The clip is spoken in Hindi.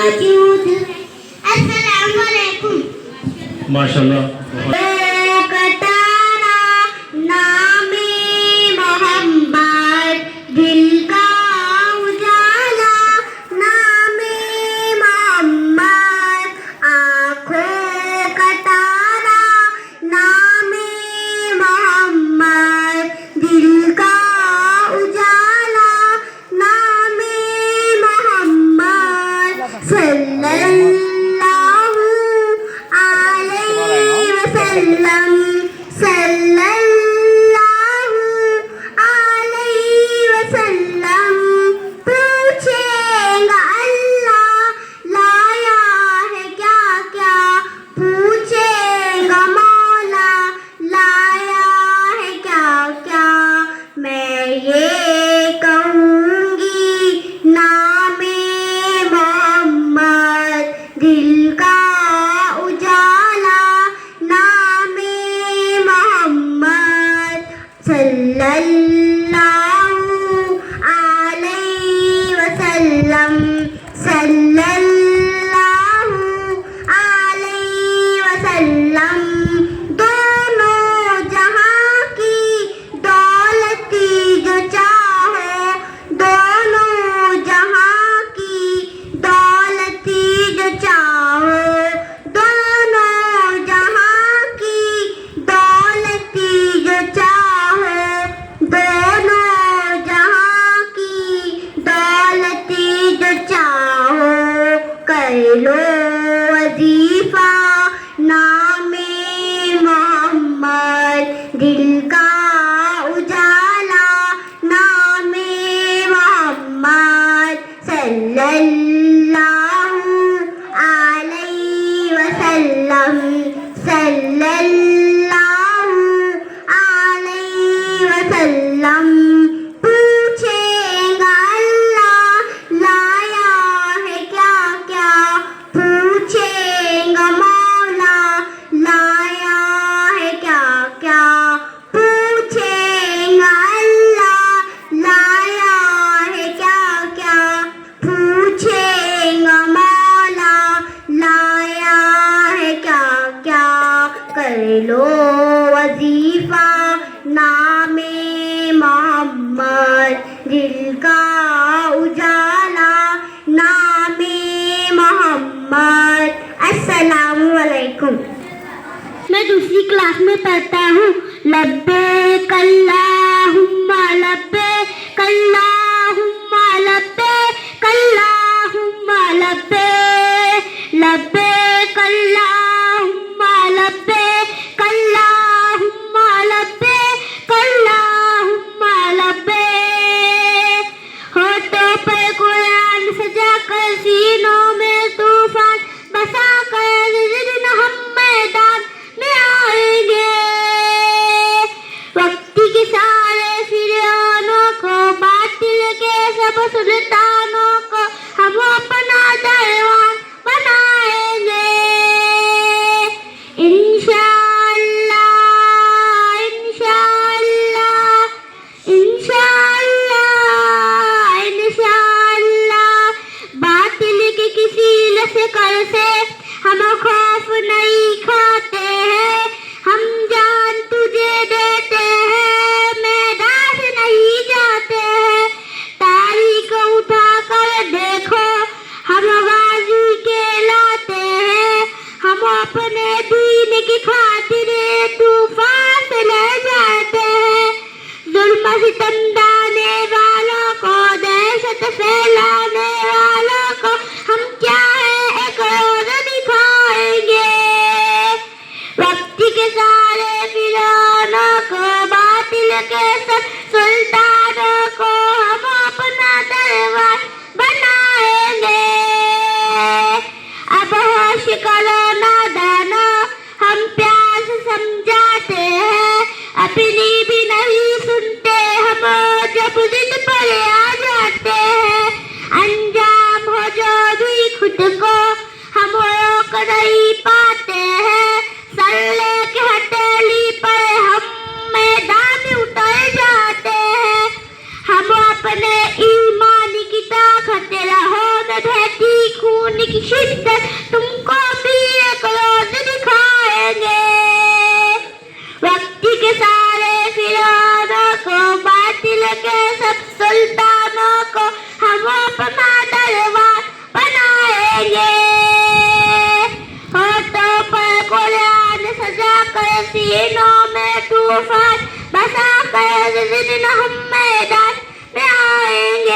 मौजूद है। अस्सलाम वालेकुम। माशाल्लाह। कटाना नामे मोहम्मद, दिल का उजाला नामे मोहम्मद, आँखों का तारा नामे मोहम्मद, दिल का उजाला नामे मोहम्मद, सल्लल्लाहु अलैहि वसल्लम, सल्लल्लाहु अलैहि वसल्लम। पूछेगा अल्लाह लाया है क्या क्या, पूछेगा मौला लाया है क्या क्या। मैं ये कहूँगी नामे मोहम्मद, दिल का उजाला नामे मोहम्मद, सल्लल्लाहु अलैहि वसल्लम, सल्लल्लाहु अलैहि वसल्लम। दोनों जहां की दौलती जो चाहो, दोनों जहां की दौलती जो चाहो, दोनों जहां की दौलती जो चाहो, दोनों जहां की दौलती जो चाहो। कर लो वजीफा नामे मोहम्मद, दिल का उजाला नामे मोहम्मद, सल्लल्लाहु अलैहि वसल्लम, सल्लल्लाहु अलैहि वसल्लम। पूछेगा अल्लाह लाया है क्या क्या, पूछेगा मौला लाया है क्या क्या। पूछेगा अल्लाह लाया है क्या क्या, पूछेगा मौला लाया है क्या क्या। कर लो वजीफा नामे मोहम्मद, दिल का उजाला नामे मोहम्मद। अस्सलामु अलैकुम। मैं दूसरी क्लास में पढ़ता हूँ। लब्बैक अल्लाहुम्मा लब्बैक, अल्लाहुम्मा लब्बैक, अल्लाहुम्मा लब्बैक, लब्बैक अल्लाहुम्मा लब्बैक, अल्लाहुम्मा लब्बैक, अल्लाहुम्मा लब्बैक। होठों पर कुरान सजाकर, सीनों में तूफान बसाकर, जिन हम मैदान में आएंगे। वक्त के सारे फिरौनों को, बातिल के सब सुल्तानों को हम अपना दरबार बनाएंगे। इंशाअल्लाह, इंशाअल्लाह, इंशाअल्लाह, इंशाअल्लाह। बातिल के किसी लश्कर से हम खौफ नहीं खाते हैं, हम जान तुझे देते हैं, मैदान से नहीं जाते हैं। तारीख उठा कर देखो हम गाजी कहलाते हैं, हम अपने दीन की खातिर तूफान से ले जाते हैं। जुल्म सितम डालने वालों को, दहशत फैलाने वालों को हम क्या है एक रोज दिखाएंगे। वक्त के सारे फिरौनों को, बातिल के सब सुल्तानों को हम अपना दरबार बनाएंगे। अब होश करो नादानो, हम प्यास समझाते हैं, अपनी भी नहीं सुनते हम जब जिद पर आ जाते हैं। अंजाम हो जो भी खुद को हम रोक नहीं पाते हैं, सल्ले के हथेली पर हम मैदान में उतर जाते हैं। हम अपने ईमान की ताकत रहो न बहती खून की शिद्दत तुमको भी एक रोज दिखाएंगे। वक्त के सारे फिरौनों को, बातिल के सब सुल्तानों को हम अपना दरबार बनाएंगे। होठों पर कुरान सजा कर, सीनों में तूफान बसा कर, जिन हम मैदान में आएंगे।